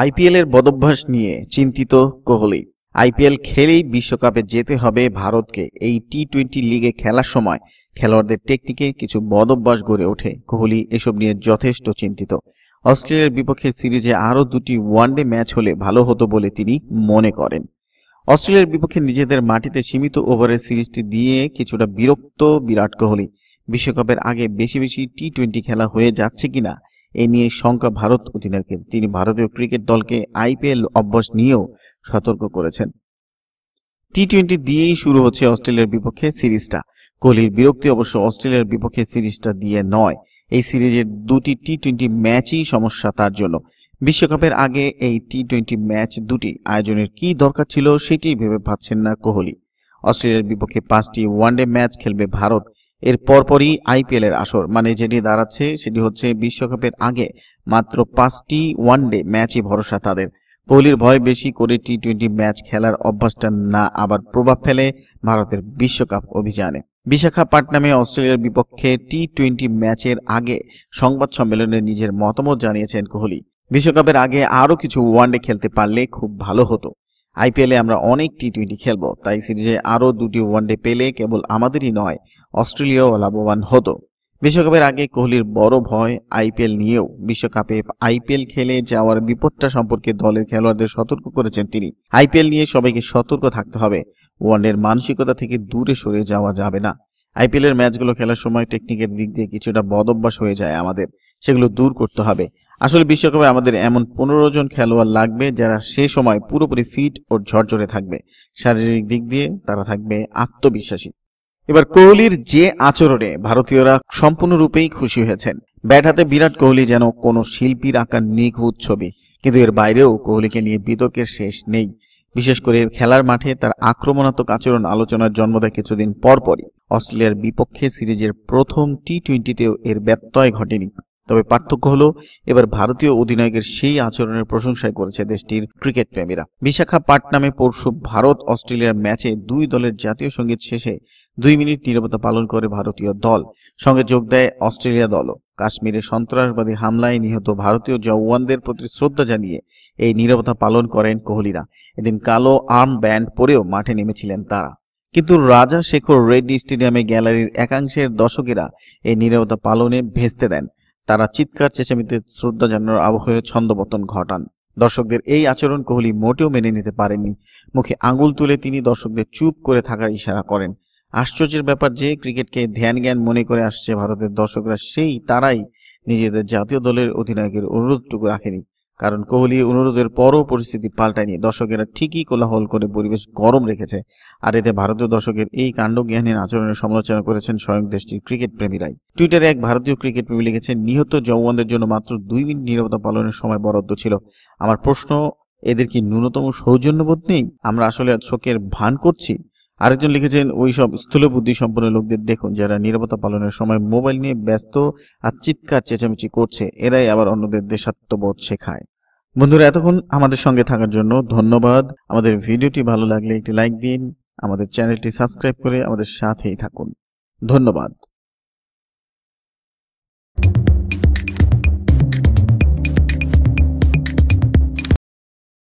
IPL এর বদভ্যাস নিয়ে চিন্তিত কোহলি। আইপিএল খেলেই বিশ্বকাপে যেতে হবে ভারতকে। এই টি-20 লিগে খেলার সময় খেলোয়াড়দের টেকনিকে কিছু বদভ্যাস গড়ে ওঠে। কোহলি এসব নিয়ে যথেষ্ট চিন্তিত। অস্ট্রেলিয়ার বিপক্ষে সিরিজে আরও দুটি ওয়ানডে ম্যাচ হলে ভালো হতো বলে তিনি মনে করেন। অস্ট্রেলিয়ার বিপক্ষে নিজেদের মাটিতে সীমিত ওভারের সিরিজটি দিয়ে কিছুটা বিরক্ত বিরাট কোহলি। বিশ্বকাপের আগে বেশি বেশি টি-20 খেলা হয়ে যাচ্ছে কিনা এ নিয়ে শঙ্কা ভারত অধিনায়কের। তিনি ভারতীয় ক্রিকেট দলকে আইপিএল অভ্যাস নিয়েও সতর্ক করেছেন। টি-20 দিয়েই শুরু হচ্ছে অস্ট্রেলিয়ার বিপক্ষে সিরিজটা। কোহলির বিরক্তি অবশ্য অস্ট্রেলিয়ার বিপক্ষে সিরিজটা দিয়ে নয়, এই সিরিজের দুটি টি-20 ম্যাচই সমস্যা তার জন্য। বিশ্বকাপের আগে এই টি-20 ম্যাচ দুটি আয়োজনের কি দরকার ছিল সেটি ভেবে পাচ্ছেন না কোহলি। অস্ট্রেলিয়ার বিপক্ষে 5টি ওয়ানডে ম্যাচ খেলবে ভারত। এর পরপরই আইপিএল এর আসর, মানে যেটি দাঁড়াচ্ছে সেটি হচ্ছে বিশ্বকাপের আগে মাত্র 5টি ওয়ানডে ম্যাচই ভরসা তাদের। কোহলির ভয় বেশি করে টি-20 ম্যাচ খেলার অভ্যাসটা না আবার প্রভাব ফেলে ভারতের বিশ্বকাপ অভিযানে। বিশাখাপত্তনমে অস্ট্রেলিয়ার বিপক্ষে টি-20 ম্যাচের আগে সংবাদ সম্মেলনে নিজের মতামত জানিয়েছেন কোহলি। বিশ্বকাপের আগে আরও কিছু ওয়ানডে খেলতে পারলে খুব ভালো হতো। আইপিএলে আমরা অনেক টি-20 খেলব, তাই সিরিজে আরও দুটি ওয়ানডে পেলে কেবল আমাদেরই নয়, অস্ট্রেলিয়াও লাভবান হতো। বিশ্বকাপের আগে কোহলির বড় ভয় আইপিএল নিয়েও। বিশ্বকাপে আইপিএল খেলে যাওয়ার বিপদটা সম্পর্কে দলের খেলোয়াড়দের সতর্ক করেছেন তিনি। আইপিএল নিয়ে সবাইকে সতর্ক থাকতে হবে, ওয়ানডের মানসিকতা থেকে দূরে সরে যাওয়া যাবে না। আইপিএল এর ম্যাচগুলো খেলার সময় টেকনিকের দিক দিয়ে কিছুটা বদভ্যাস হয়ে যায় আমাদের, সেগুলো দূর করতে হবে। আসলে বিশ্বকাপে আমাদের এমন 15 জন খেলোয়াড় লাগবে যারা সে সময় পুরোপুরি ফিট ও ঝরঝরে থাকবে। শারীরিক দিক দিয়ে তারা থাকবে আত্মবিশ্বাসী। এবার কোহলির যে আচরণে ভারতীয়রা সম্পূর্ণরূপেই খুশি হয়েছেন। ব্যাট হাতে বিরাট কোহলি যেন কোনো শিল্পীর আঁকা নিখুঁত ছবি, কিন্তু এর বাইরেও কোহলিকে নিয়ে বিতর্কের শেষ নেই। বিশেষ করে খেলার মাঠে তার আক্রমণাত্মক আচরণ আলোচনার জন্ম দেয় কিছুদিন পরপরই। অস্ট্রেলিয়ার বিপক্ষে সিরিজের প্রথম টি-20তেও এর ব্যত্যয় ঘটেনি। তবে পার্থক্য হলো এবার ভারতীয় অধিনায়কের সেই আচরণের প্রশংসাই করেছে দেশটির ক্রিকেট প্রেমীরা। বিশাখাপত্তনমে পরশু ভারত অস্ট্রেলিয়ার ম্যাচে দুই দলের জাতীয় সঙ্গীত শেষে 2 মিনিট নীরবতা পালন করে ভারতীয় দল। সঙ্গে যোগ দেয় অস্ট্রেলিয়া দলও। কাশ্মীরে সন্ত্রাসবাদী হামলায় নিহত ভারতীয় জওয়ানদের প্রতি শ্রদ্ধা জানিয়ে এই নীরবতা পালন করেন কোহলিরা। এদিন কালো আর্ম ব্যান্ড পরেও মাঠে নেমেছিলেন তারা। কিন্তু রাজা শেখর রেড্ডি স্টেডিয়ামে গ্যালারির একাংশের দর্শকেরা এই নীরবতা পালনে ভেস্তে দেন। তারা চিৎকার চেঁচামেচিতে শ্রদ্ধা জানানোর আবহে ছন্দপতন ঘটান। দর্শকদের এই আচরণ কোহলি মোটেও মেনে নিতে পারেননি। মুখে আঙুল তুলে তিনি দর্শকদের চুপ করে থাকার ইশারা করেন। আশ্চর্যের ব্যাপার যে ক্রিকেটকে ধ্যান জ্ঞান মনে করে আসছে ভারতের দর্শকরা, তারাই নিজেদের জাতীয় দলের অধিনায়কের অনুরোধটুকু রাখেনি। কারণ কোহলি অনুরোধের পরও পরিস্থিতি পাল্টায়নি। দর্শকেরা ঠিকই কোলাহল করে পরিবেশ গরম রেখেছে। আর এতে ভারতীয় দর্শকের এই কাণ্ডজ্ঞানের আচরণের সমালোচনা করেছেন স্বয়ং দেশটির ক্রিকেট প্রেমীরাই। টুইটারে এক ভারতীয় ক্রিকেট প্রেমী লিখেছেন, নিহত জওয়ানদের জন্য মাত্র 2 মিনিট নীরবতা পালনের সময় বরাদ্দ ছিল। আমার প্রশ্ন, এদের কি ন্যূনতম সৌজন্যবোধ নেই? আমরা আসলে শোকের ভান করছি? আরেকজন লিখেছেন, ওই সব স্থূলবুদ্ধি সম্পন্ন লোকদের দেখুন যারা নীরবতা পালনের সময় মোবাইল নিয়ে ব্যস্ত আর চিৎকার চেঁচামেচি করছে, এরাই আবার অন্যদের দেশাত্মবোধ শেখায়। বন্ধুরা, এতক্ষণ আমাদের সঙ্গে থাকার জন্য ধন্যবাদ। আমাদের ভিডিওটি ভালো লাগলে একটি লাইক দিন, আমাদের চ্যানেলটি সাবস্ক্রাইব করে আমাদের সাথেই থাকুন। ধন্যবাদ।